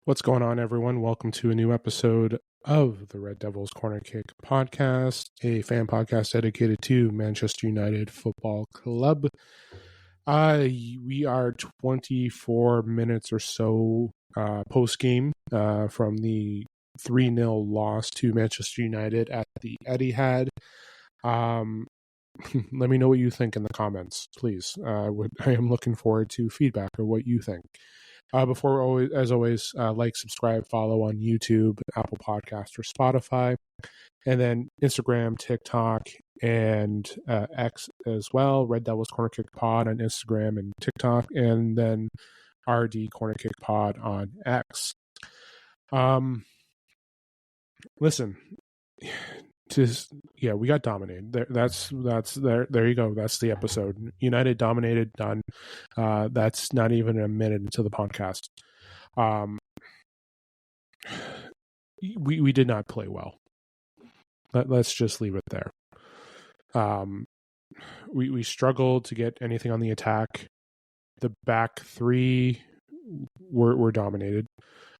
What's going on, everyone? Welcome to a new episode of the Red Devils Corner Kick podcast, a fan podcast dedicated to Manchester United Football Club. We are 24 minutes or so post-game from the 3-0 loss to Manchester United at the Etihad. Let me know what you think in the comments, please. I am looking forward to feedback or what you think. As always, like, subscribe, follow on YouTube, Apple Podcast, or Spotify, and then Instagram, TikTok, and X as well. Red Devils Corner Kick Pod on Instagram and TikTok, and then RD Corner Kick Pod on X. Listen, we got dominated. There you go. That's the episode. United dominated. Done. That's not even a minute into the podcast. We did not play well. Let's just leave it there. We struggled to get anything on the attack. The back three were dominated.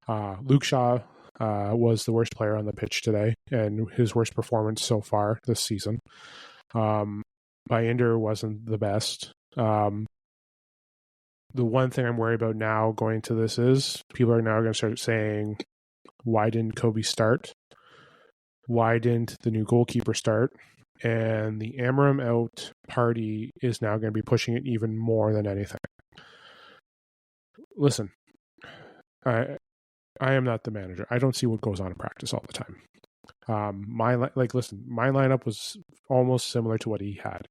Luke Shaw was the worst player on the pitch today and his worst performance so far this season. Bayender wasn't the best. The one thing I'm worried about now going to this is people are now going to start saying, why didn't Kobe start? Why didn't the new goalkeeper start? And the Amram out party is now going to be pushing it even more than anything. Listen, I am not the manager. I don't see what goes on in practice all the time. My lineup was almost similar to what he had.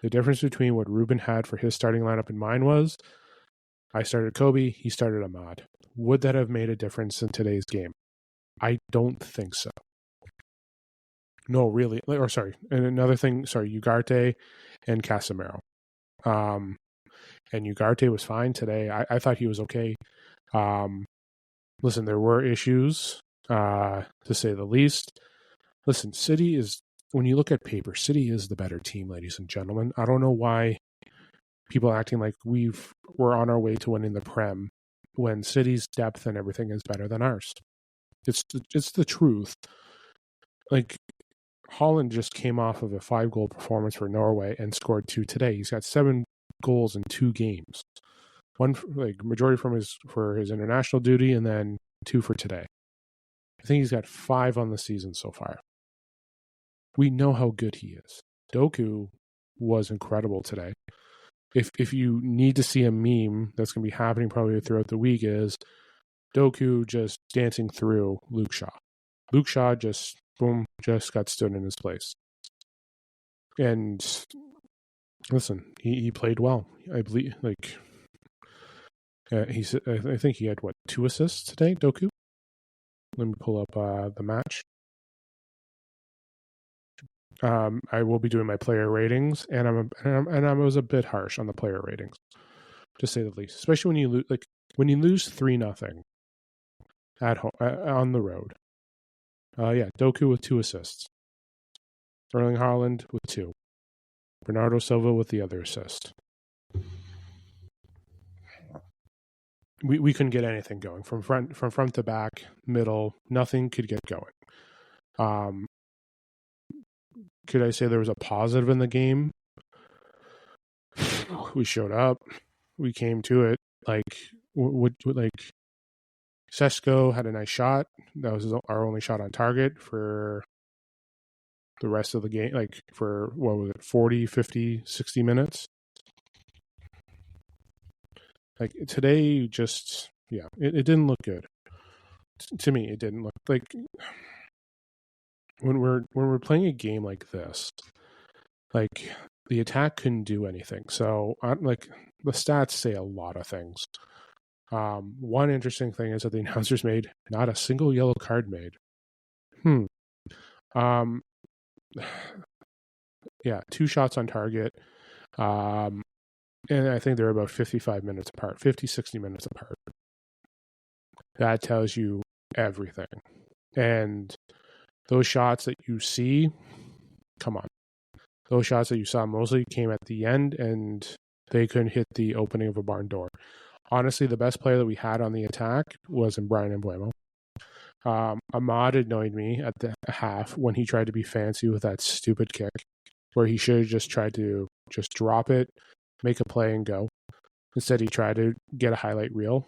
The difference between what Ruben had for his starting lineup and mine was I started Kobe, he started Ahmad. Would that have made a difference in today's game? I don't think so. No, really. And another thing, Ugarte and Casemiro. And Ugarte was fine today. I thought he was okay. Listen, there were issues, to say the least. Listen, City is, when you look at paper, City is the better team, ladies and gentlemen. I don't know why people are acting like we're on our way to winning the Prem when City's depth and everything is better than ours. It's the truth. Like, Holland just came off of a 5-goal performance for Norway and scored 2 today. He's got 7 goals in 2 games. One, majority for his international duty, and then 2 for today. I think he's got 5 on the season so far. We know how good he is. Doku was incredible today. If you need to see a meme that's going to be happening probably throughout the week, is Doku just dancing through Luke Shaw. Luke Shaw just got stood in his place. And listen, he played well. I believe, I think he had 2 assists today, Doku? Let me pull up the match. I will be doing my player ratings, and I was a bit harsh on the player ratings, to say the least. Especially when you lose 3-0 at home on the road. Doku with 2 assists. Erling Haaland with 2. Bernardo Silva with the other assist. We couldn't get anything going from front to back, middle. Nothing could get going. Could I say there was a positive in the game? We showed up. We came to it. Sesko had a nice shot. That was our only shot on target for the rest of the game. For, 40, 50, 60 minutes? Today, just, it didn't look good. To me, it didn't look like... When we're playing a game like this, the attack couldn't do anything. So, the stats say a lot of things. One interesting thing is that the announcers made not a single yellow card made. 2 shots on target. And I think they're about 55 minutes apart, 50, 60 minutes apart. That tells you everything. And those shots that you see, come on. Those shots that you saw mostly came at the end, and they couldn't hit the opening of a barn door. honestly, the best player that we had on the attack was in Brian Mbeumo. Ahmad annoyed me at the half when he tried to be fancy with that stupid kick, where he should have just tried to just drop it, make a play, and go. Instead, he tried to get a highlight reel.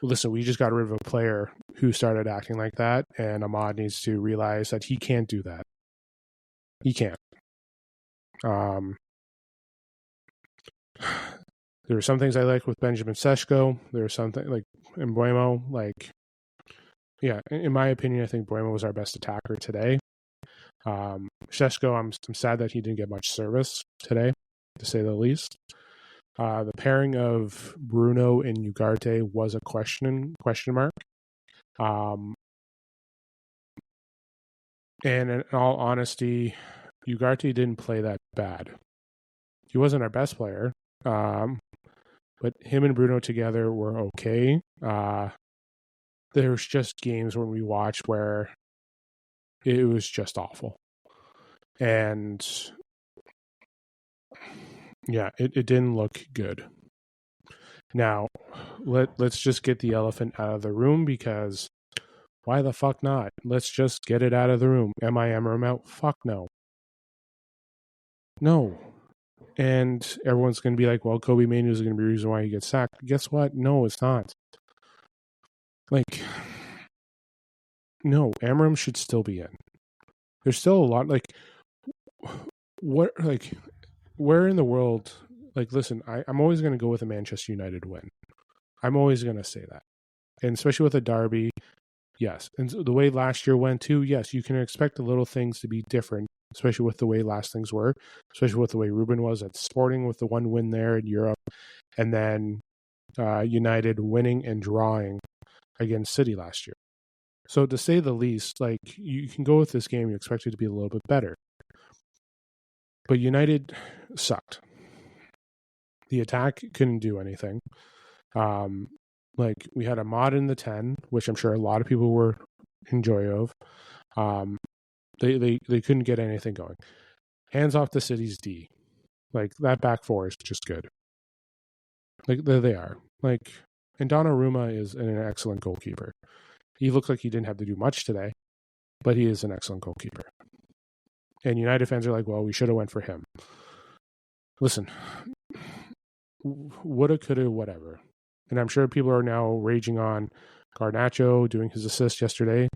Listen, we just got rid of a player who started acting like that, and Ahmad needs to realize that he can't do that. He can't. There are some things I like with Benjamin Sesko. There are something like Mbeumo. Like, yeah, in my opinion, I think Mbeumo was our best attacker today. Sesko, I'm sad that he didn't get much service today, to say the least. The pairing of Bruno and Ugarte was a question mark. And in all honesty, Ugarte didn't play that bad. He wasn't our best player, but him and Bruno together were okay. There's just games when we watched where it was just awful. And yeah, it didn't look good. Now, let's just get the elephant out of the room, because why the fuck not? Let's just get it out of the room. Am I Amorim out? Fuck no. No. And everyone's going to be like, well, Kobe Mainoo is going to be the reason why he gets sacked. Guess what? No, it's not. Like, no, Amorim should still be in. There's still a lot, like, what, like, where in the world, like, listen, I'm always going to go with a Manchester United win. I'm always going to say that. And especially with a derby, yes. And the way last year went too, yes, you can expect the little things to be different, especially with the way last things were, especially with the way Ruben was at Sporting with the one win there in Europe, and then United winning and drawing against City last year. So to say the least, like, you can go with this game, you expect it to be a little bit better. But United sucked. The attack couldn't do anything. Like, we had Ahmad in the 10, which I'm sure a lot of people were in joy of. They couldn't get anything going. Hands off the City's D. Like, that back four is just good. Like, there they are. Like, and Donnarumma is an excellent goalkeeper. He looks like he didn't have to do much today, but he is an excellent goalkeeper. And United fans are like, well, we should have went for him. Listen, woulda, coulda, whatever. And I'm sure people are now raging on Garnacho doing his assist yesterday,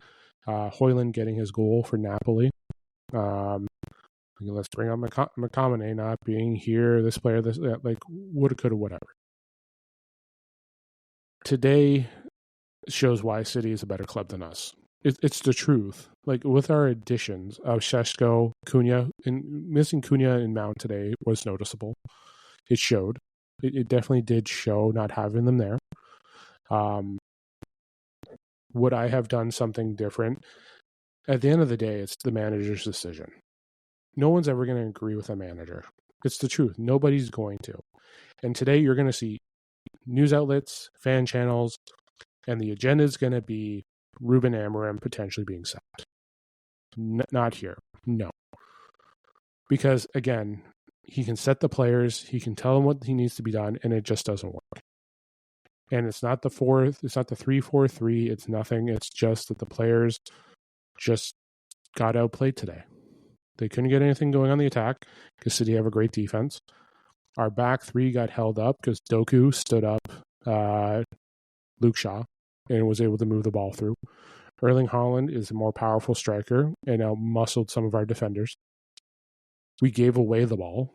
Højlund getting his goal for Napoli. Let's bring up McTominay not being here, this player, this, like, woulda, coulda, whatever. Today shows why City is a better club than us. It's the truth. Like, with our additions of Šeško, Cunha, and missing Cunha and Mount today was noticeable. It showed. It definitely did show not having them there. Would I have done something different? At the end of the day, it's the manager's decision. No one's ever going to agree with a manager. It's the truth. Nobody's going to. And today you're going to see news outlets, fan channels, and the agenda is going to be Ruben Amorim potentially being sacked. Not here. No. Because, again, he can set the players, he can tell them what he needs to be done, and it just doesn't work. And it's not the 3-4-3, it's nothing. It's just that the players just got outplayed today. They couldn't get anything going on the attack because City have a great defense. Our back three got held up because Doku stood up Luke Shaw and was able to move the ball through. Erling Haaland is a more powerful striker and out-muscled some of our defenders. We gave away the ball.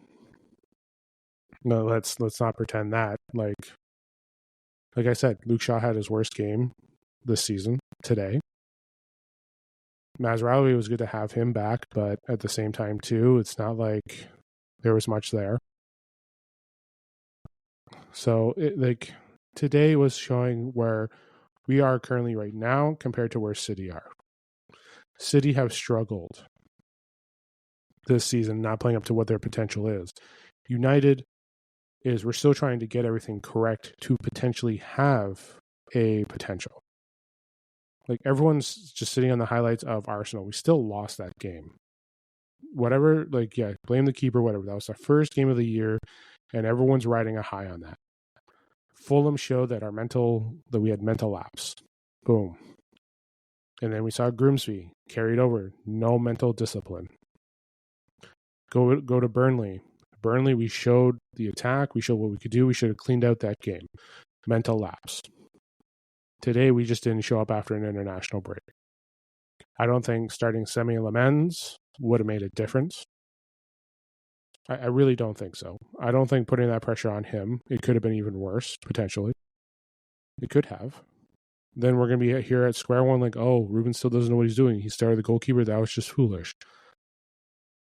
No, let's not pretend that. Like I said, Luke Shaw had his worst game this season today. Mazraoui was good to have him back, but at the same time too, it's not like there was much there. So today was showing where we are currently right now compared to where City are. City have struggled this season, not playing up to what their potential is. United we're still trying to get everything correct to potentially have a potential. Like, everyone's just sitting on the highlights of Arsenal. We still lost that game. whatever, like, yeah, blame the keeper, whatever. That was our first game of the year, and everyone's riding a high on that. Fulham showed that we had mental lapse. Boom. And then we saw Grimsby carried over, no mental discipline. Go to Burnley. Burnley, we showed the attack. We showed what we could do. We should have cleaned out that game. Mental lapse. Today, we just didn't show up after an international break. I don't think starting Semi Lamens would have made a difference. I really don't think so. I don't think putting that pressure on him, it could have been even worse, potentially. It could have. Then we're going to be here at square one like, oh, Ruben still doesn't know what he's doing. He started the goalkeeper. That was just foolish.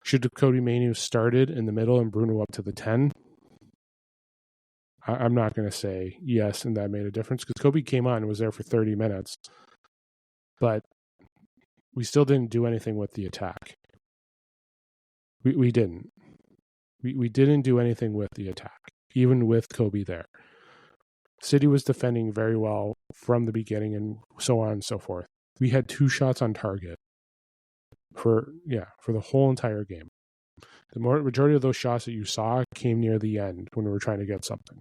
Should Cody Mainoo started in the middle and Bruno up to the 10? I'm not going to say yes, and that made a difference because Kobe came on and was there for 30 minutes. But we still didn't do anything with the attack. We didn't. We didn't do anything with the attack, even with Kobe there. City was defending very well from the beginning and so on and so forth. We had 2 shots on target for the whole entire game. The majority of those shots that you saw came near the end when we were trying to get something.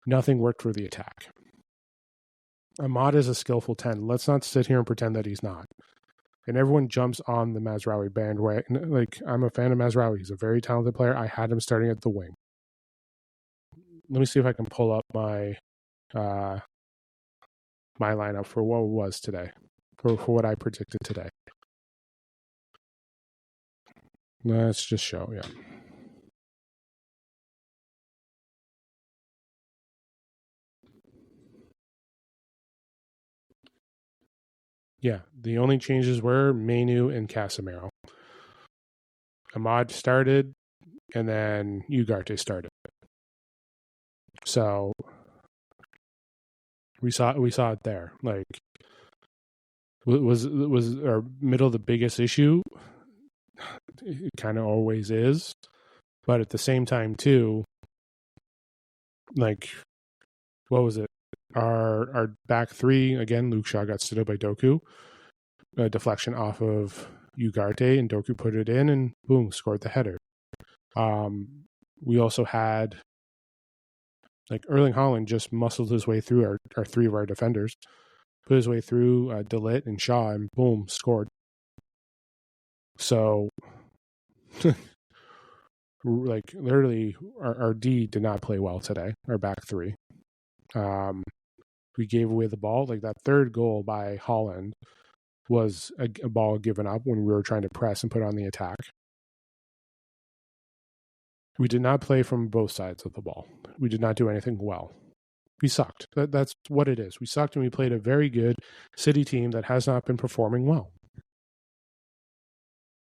Nothing worked for the attack. Ahmad is a skillful 10. Let's not sit here and pretend that he's not. And everyone jumps on the Mazraoui bandwagon. Like, I'm a fan of Mazraoui. He's a very talented player. I had him starting at the wing. Let me see if I can pull up my my lineup for what it was today, for what I predicted today. Let's just show, yeah. Yeah, the only changes were Mainoo and Casemiro. Ahmad started, and then Ugarte started. So we saw it there. Like, was our middle the biggest issue? It kind of always is, but at the same time too, like, what was it? Our back 3 again. Luke Shaw got stood up by Doku. A deflection off of Ugarte, and Doku put it in, and boom, scored the header. We also had, like, Erling Haaland just muscled his way through our 3 of our defenders, put his way through De Ligt and Shaw, and boom, scored. So, like, literally, our D did not play well today, our back 3. We gave away the ball. Like, that third goal by Haaland was a ball given up when we were trying to press and put on the attack. We did not play from both sides of the ball. We did not do anything well. We sucked. That's what it is. We sucked, and we played a very good City team that has not been performing well.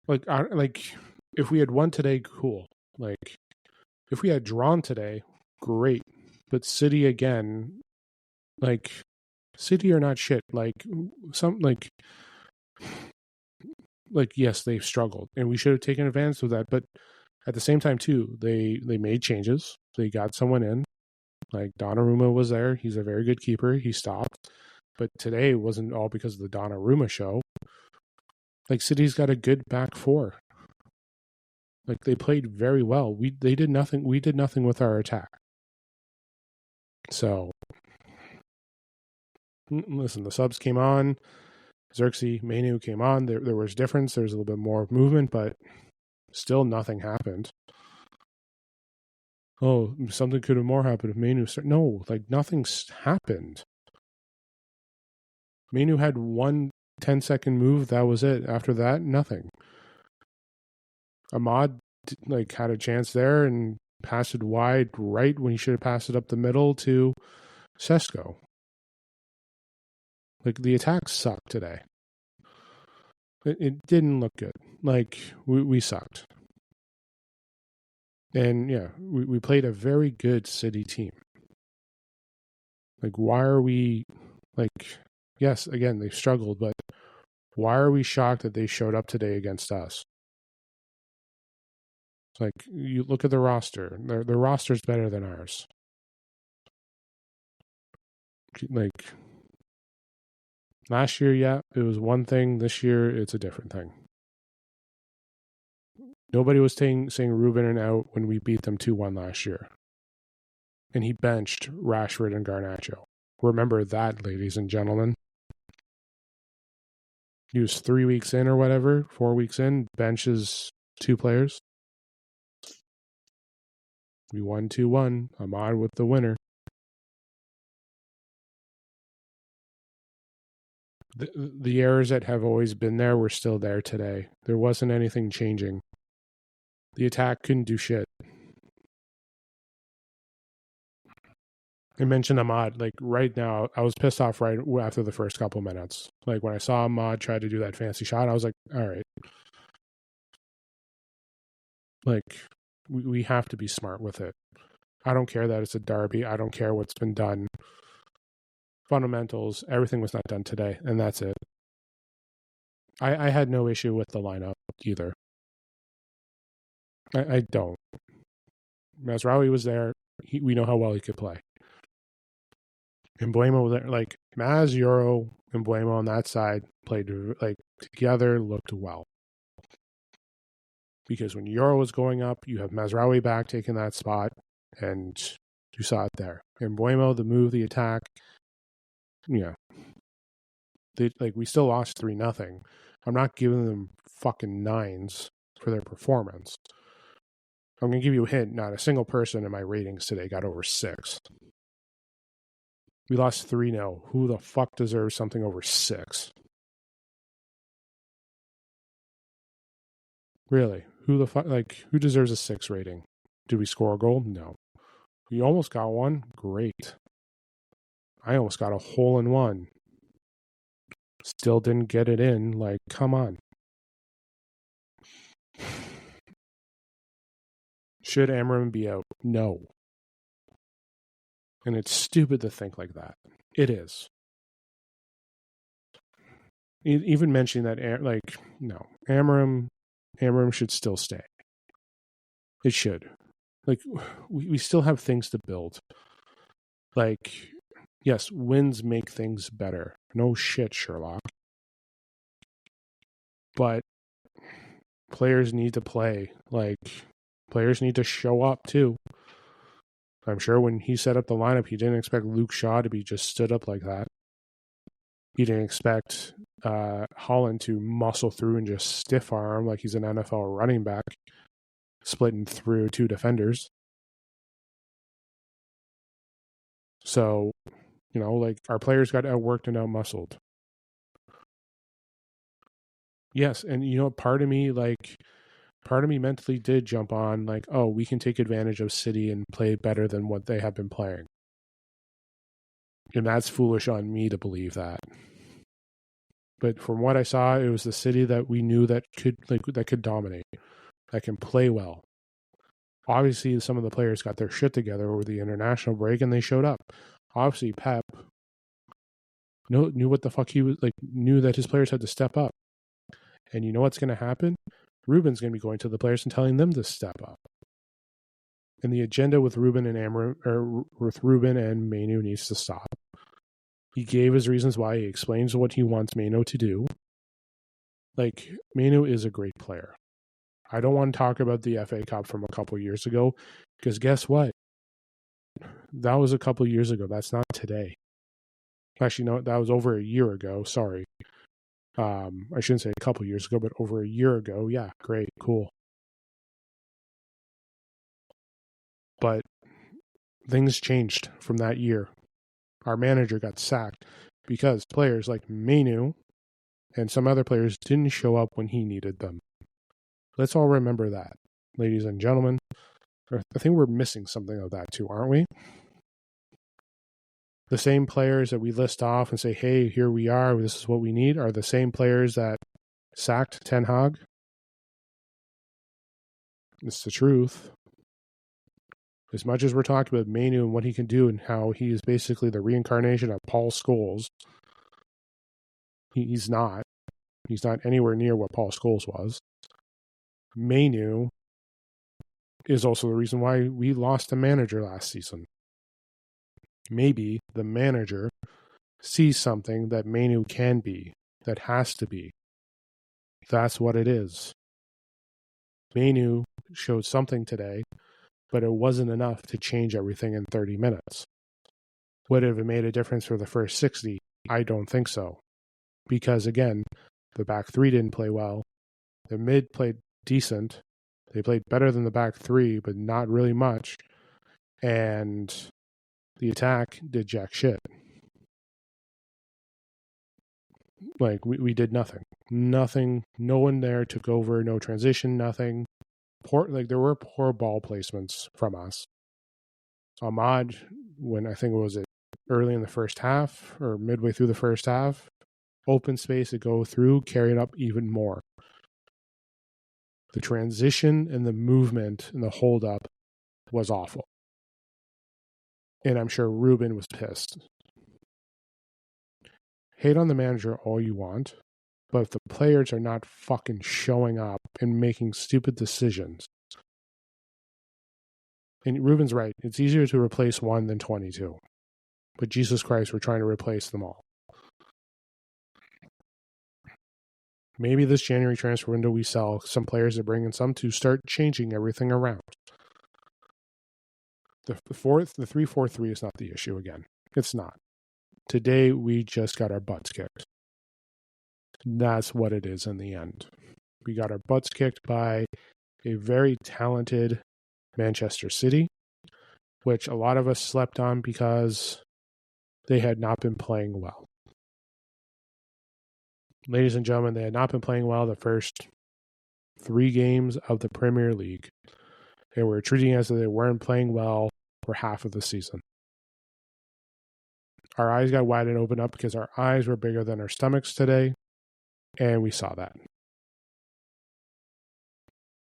Like, if we had won today, cool. Like, if we had drawn today, great. But City again, like, City are not shit. Like, yes, they've struggled, and we should have taken advantage of that. But at the same time, too, they made changes. They got someone in. Like, Donnarumma was there. He's a very good keeper. He stopped. But today wasn't all because of the Donnarumma show. Like, City's got a good back 4. Like, they played very well. They did nothing. We did nothing with our attack. So, listen, the subs came on. Xerxes, Mainoo came on. There was difference. There was a little bit more movement, but still nothing happened. Oh, something could have more happened if Mainoo started. No, like, nothing's happened. Mainoo had 1 10-second move. That was it. After that, nothing. Ahmad, like, had a chance there and passed it wide right when he should have passed it up the middle to Sesko. Like, the attack sucked today. It didn't look good. Like, we sucked. And yeah, we played a very good City team. Like, why are we, like, yes, again, they've struggled, but why are we shocked that they showed up today against us? Like, you look at the roster. Their roster's better than ours. Like, last year, yeah, it was one thing. This year, it's a different thing. Nobody was saying Ruben out when we beat them 2-1 last year. And he benched Rashford and Garnacho. Remember that, ladies and gentlemen. He was 3 weeks in or whatever, 4 weeks in, benches 2 players. We won 2-1. Ahmad with the winner. The errors that have always been there were still there today. There wasn't anything changing. The attack couldn't do shit. I mentioned Ahmad, like right now, I was pissed off right after the first couple minutes. Like when I saw Ahmad try to do that fancy shot, I was like, all right. Like, we have to be smart with it. I don't care that it's a derby. I don't care what's been done. Fundamentals, everything was not done today, and that's it. I had no issue with the lineup either. I don't. Mazraoui was there. We know how well he could play. And Mbeumo was there. Like, Maz, Euro, and Mbeumo on that side played like together, looked well. Because when Euro was going up, you have Mazraoui back taking that spot, and you saw it there. And Mbeumo, the move, the attack, yeah. We still lost 3-0. I'm not giving them fucking 9s for their performance. I'm going to give you a hint. Not a single person in my ratings today got over 6. We lost 3-0. Who the fuck deserves something over 6? Really? Who the fuck? Like, who deserves a 6 rating? Did we score a goal? No. We almost got one? Great. I almost got a hole in one. Still didn't get it in. Like, come on. Should Amram be out? No. And it's stupid to think like that. It is. Even mentioning that, like, no. Amram should still stay. It should. Like, we still have things to build. Like, yes, wins make things better. No shit, Sherlock. But players need to play. Like, players need to show up too. I'm sure when he set up the lineup, he didn't expect Luke Shaw to be just stood up like that. He didn't expect Holland to muscle through and just stiff arm like he's an NFL running back, splitting through 2 defenders. So, like, our players got outworked and outmuscled. Yes, and part of me mentally did jump on, like, oh, we can take advantage of City and play better than what they have been playing. And that's foolish on me to believe that. But from what I saw, it was the City that we knew that could dominate, that can play well. Obviously, some of the players got their shit together over the international break, and they showed up. Obviously, Pep knew what the fuck he was like. Knew that his players had to step up. And you know what's going to happen? Ruben's going to be going to the players and telling them to step up. And the agenda with Ruben and Mainoo needs to stop. He gave his reasons why. He explains what he wants Mainoo to do. Like, Mainoo is a great player. I don't want to talk about the FA Cup from a couple years ago, because guess what? That was a couple years ago. That's not today. Actually, no, that was over a year ago. Sorry. I shouldn't say a couple years ago, but over a year ago. Yeah, great, cool. But things changed from that year. Our manager got sacked because players like Mainoo and some other players didn't show up when he needed them. Let's all remember that, ladies and gentlemen. I think we're missing something of that too, aren't we? The same players that we list off and say, hey, here we are, this is what we need, are the same players that sacked Ten Hag. It's the truth. As much as we're talking about Mainoo and what he can do and how he is basically the reincarnation of Paul Scholes, he's not. He's not anywhere near what Paul Scholes was. Mainoo is also the reason why we lost a manager last season. Maybe the manager sees something that Mainoo can be, that has to be. That's what it is. Mainu showed something today, but it wasn't enough to change everything in 30 minutes. Would it have made a difference for the first 60? I don't think so. Because again, the back three didn't play well. The mid played decent. They played better than the back three, but not really much. And the attack did jack shit. Like, we did nothing. Nothing. No one there took over. No transition, nothing. There were poor ball placements from us. Ahmad, when I think it was early in the first half or midway through the first half, open space to go through, carry it up even more. The transition and the movement and the hold up was awful. And I'm sure Ruben was pissed. Hate on the manager all you want, but if the players are not fucking showing up and making stupid decisions. And Ruben's right. It's easier to replace one than 22. But Jesus Christ, we're trying to replace them all. Maybe this January transfer window we sell some players that bring in some to start changing everything around. The 3-4-3 is not the issue again. It's not. Today we just got our butts kicked. That's what it is in the end. We got our butts kicked by a very talented Manchester City, which a lot of us slept on because they had not been playing well. Ladies and gentlemen, they had not been playing well the first 3 games of the Premier League. They were treating us as if they weren't playing well for half of the season. Our eyes got wide and opened up because our eyes were bigger than our stomachs today, and we saw that.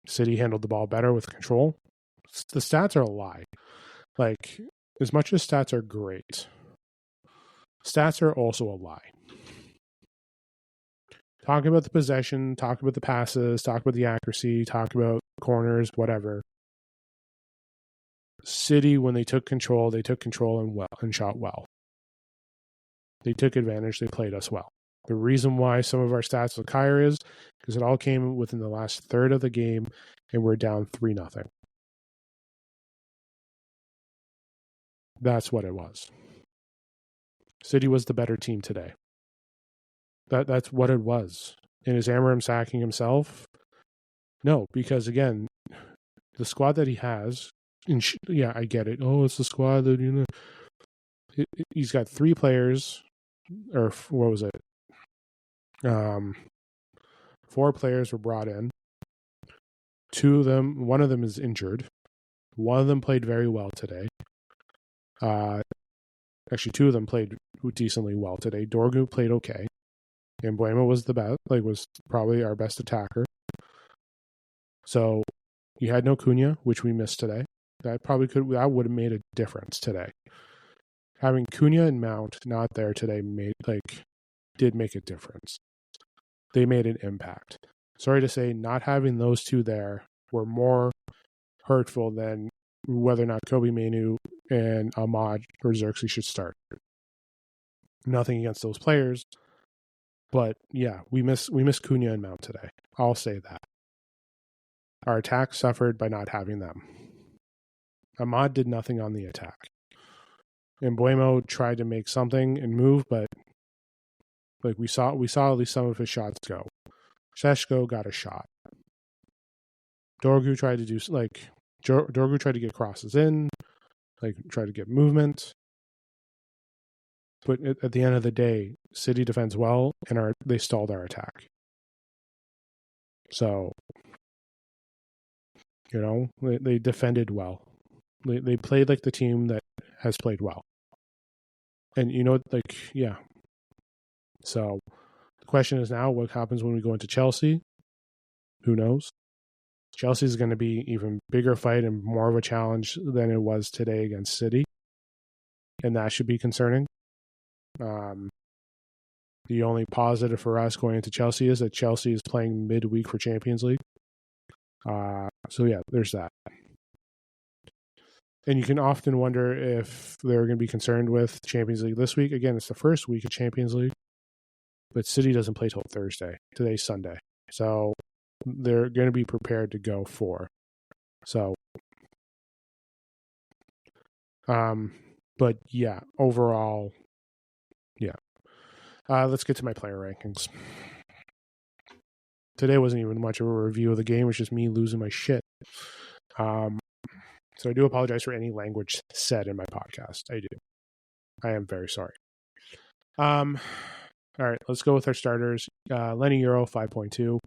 City handled the ball better with control. The stats are a lie. Like, as much as stats are great, stats are also a lie. Talk about the possession, talk about the passes, talk about the accuracy, talk about corners, whatever. City, when they took control and shot well. They took advantage. They played us well. The reason why some of our stats look higher is because it all came within the last third of the game, and we're down 3-0. That's what it was. City was the better team today. That's what it was. And is Amorim sacking himself? No, because again, the squad that he has, yeah, I get it. Oh, it's the squad that, he's got 3 players, or what was it? 4 players were brought in. 2 of them, one of them is injured. One of them played very well today. Actually, 2 of them played decently well today. Dorgu played okay. And Mbeumo was the best, was probably our best attacker. So you had no Cunha, which we missed today. That would have made a difference today. Having Cunha and Mount not there today did make a difference. They made an impact. Sorry to say, not having those 2 there were more hurtful than whether or not Kobbie Mainoo and Ahmad or Xerxes should start. Nothing against those players. But yeah, we miss Cunha and Mount today. I'll say that. Our attack suffered by not having them. Ahmad did nothing on the attack. And Mbeumo tried to make something and move, but we saw at least some of his shots go. Šeško got a shot. Dorgu tried to do Dorgu tried to get crosses in, tried to get movement. But at the end of the day, City defends well, and they stalled our attack. So, they defended well. They played like the team that has played well. And yeah. So, the question is now, what happens when we go into Chelsea? Who knows? Chelsea is going to be even bigger fight and more of a challenge than it was today against City. And that should be concerning. The only positive for us going into Chelsea is that Chelsea is playing midweek for Champions League. So yeah, there's that. And you can often wonder if they're going to be concerned with Champions League this week. Again, it's the first week of Champions League, but City doesn't play till Thursday. Today's Sunday. So they're going to be prepared to go for. So, but yeah, overall, yeah. Let's get to my player rankings. Today wasn't even much of a review of the game. It was just me losing my shit. So I do apologize for any language said in my podcast. I do. I am very sorry. All right, let's go with our starters. Lenny Euro, 5.2.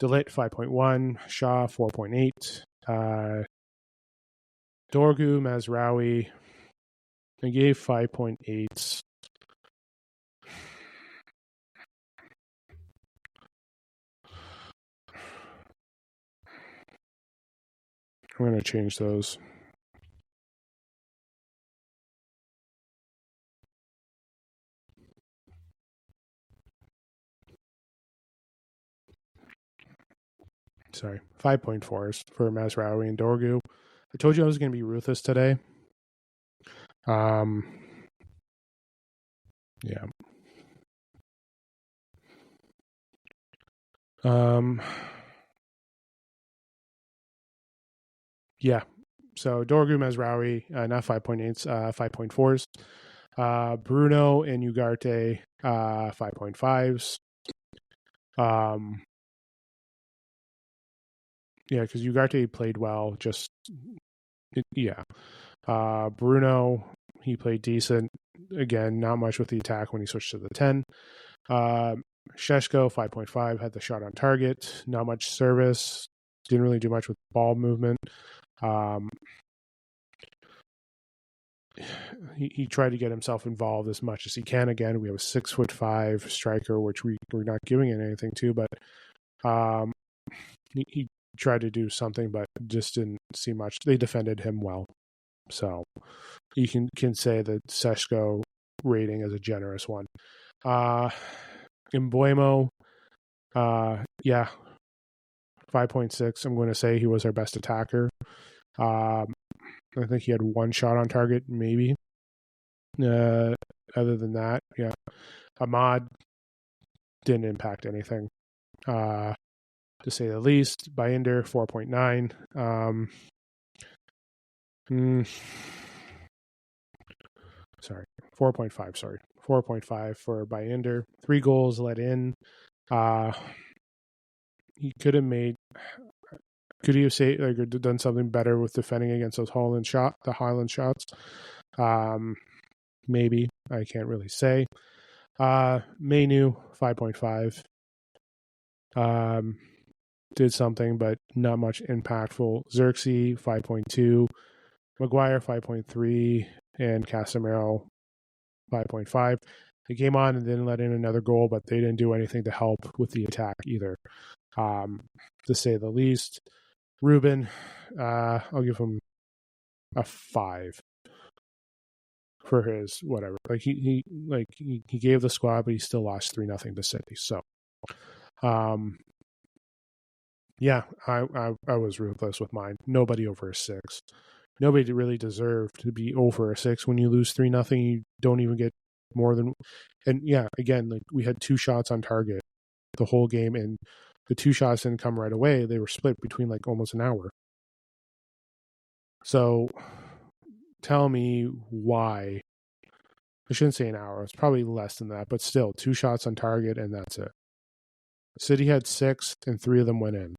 Delit, 5.1. Shaw, 4.8. Dorgu, Mazraoui, I gave 5.8s. I'm going to change those. Sorry, 5.4s for Mazraoui and Dorgu. I told you I was going to be ruthless today. Yeah. Yeah. So Dorgu, Mazraoui, not 5.8s, 5.4s. Bruno and Ugarte, 5.5s. Yeah, because Ugarte played well. Bruno, he played decent. Again, not much with the attack when he switched to the 10. Sheshko, 5.5, had the shot on target. Not much service. Didn't really do much with ball movement. He tried to get himself involved as much as he can. Again, we have a 6'5" striker, which we're not giving it anything to, but he tried to do something, but just didn't see much. They defended him well, so you can say that Seshko rating is a generous one. Mbuemo, 5.6. I'm going to say he was our best attacker. I think he had one shot on target, maybe. Other than that, yeah. Ahmad didn't impact anything, to say the least. Baynder, 4.9. Sorry, 4.5. Sorry, 4.5 for Baynder. 3 goals let in. He could have made. Could he have done something better with defending against those Haaland shots? Maybe. I can't really say. Mainu, 5.5. Did something, but not much impactful. Xerxes, 5.2. Maguire, 5.3. And Casemiro, 5.5. They came on and didn't let in another goal, but they didn't do anything to help with the attack either, to say the least. Ruben, I'll give him a 5 for his whatever. Like he gave the squad, but he still lost 3-0 to City. So, yeah, I was ruthless with mine. Nobody over a 6. Nobody really deserved to be over a 6. When you lose 3-0, you don't even get more than. And yeah, again, like we had 2 shots on target the whole game, and the 2 shots didn't come right away. They were split between like almost an hour. So tell me why. I shouldn't say an hour. It's probably less than that, but still 2 shots on target, and that's it. City had 6, and 3 of them went in.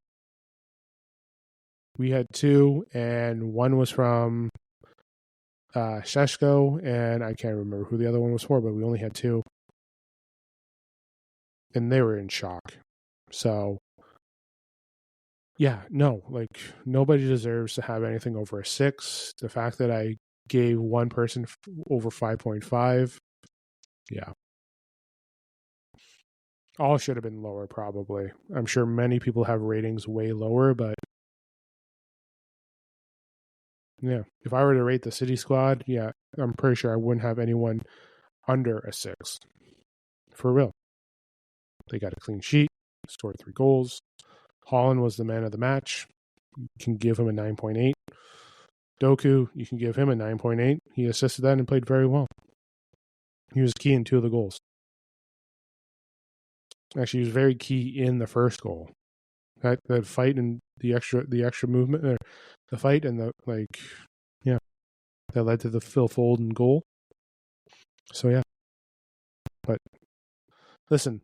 We had 2, and 1 was from Sheshko, and I can't remember who the other one was for, but we only had 2. And they were in shock. So, yeah, no, like nobody deserves to have anything over a 6. The fact that I gave one person over 5.5, yeah. All should have been lower, probably. I'm sure many people have ratings way lower, but yeah, if I were to rate the City squad, yeah, I'm pretty sure I wouldn't have anyone under a 6. For real. They got a clean sheet, scored 3 goals. Haaland was the man of the match. You can give him a 9.8. Doku, you can give him a 9.8. He assisted that and played very well. He was key in 2 of the goals. Actually, he was very key in the first goal. that fight and the extra movement, or the fight and the that led to the Phil Foden goal. So yeah, but listen,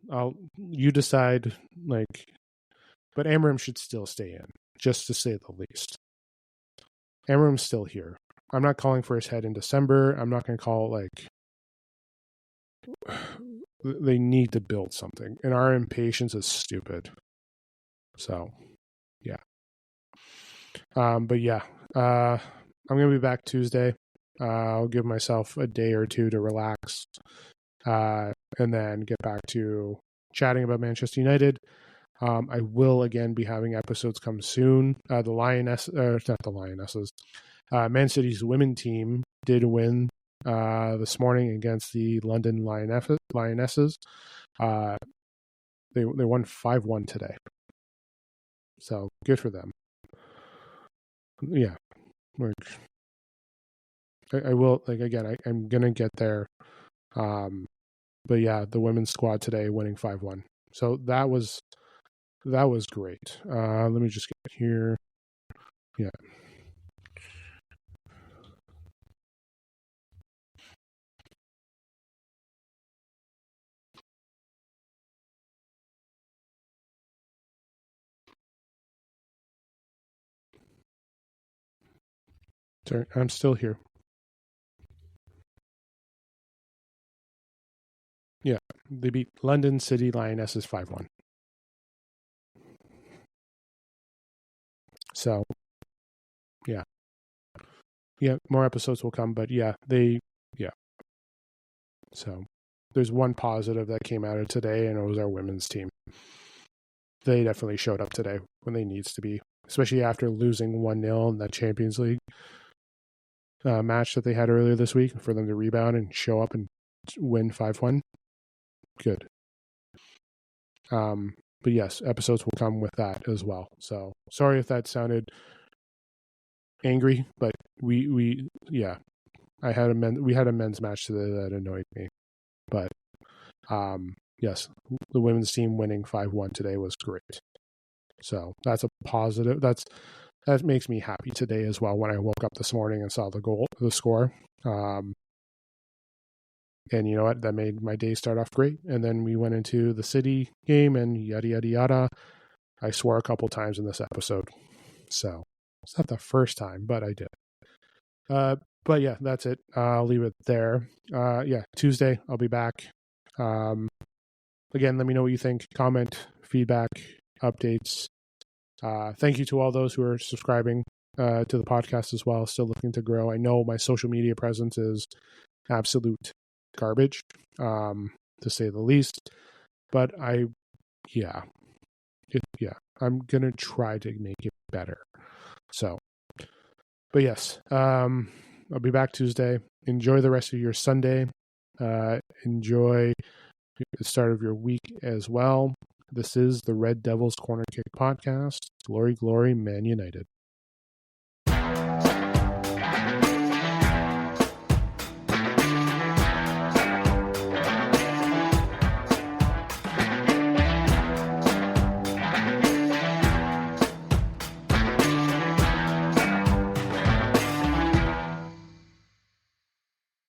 you decide. But Amorim should still stay in, just to say the least. Amorim's still here. I'm not calling for his head in December. I'm not going to call it they need to build something, and our impatience is stupid. So, yeah. But yeah, I'm going to be back Tuesday. I'll give myself a day or two to relax, and then get back to chatting about Manchester United. I will again be having episodes come soon. Not the Lionesses. Man City's women team did win this morning against the London Lionesses. They won 5-1 today. So good for them. Yeah. I will, again, I'm going to get there. But yeah, the women's squad today winning 5-1. So that was great. Let me just get here. Yeah. Sorry, I'm still here. Yeah, they beat London City Lionesses 5-1. So, yeah. Yeah, more episodes will come, but yeah. So, there's one positive that came out of today, and it was our women's team. They definitely showed up today when they needs to be, especially after losing 1-0 in that Champions League match that they had earlier this week. For them to rebound and show up and win 5-1, good. But yes, episodes will come with that as well. So sorry if that sounded angry, but we I had we had a men's match today that annoyed me. But yes, the women's team winning 5-1 today was great. So that's a positive. That makes me happy today as well when I woke up this morning and saw the score. And you know what? That made my day start off great. And then we went into the City game and yada, yada, yada. I swore a couple times in this episode. So it's not the first time, but I did. But yeah, that's it. I'll leave it there. Yeah, Tuesday, I'll be back. Again, let me know what you think. Comment, feedback, updates. Thank you to all those who are subscribing to the podcast as well. Still looking to grow. I know my social media presence is absolute garbage, to say the least. But I'm gonna try to make it better. So, but yes, I'll be back Tuesday. Enjoy the rest of your Sunday. Enjoy the start of your week as well. This is the Red Devils Corner Kick Podcast. Glory, glory, Man United.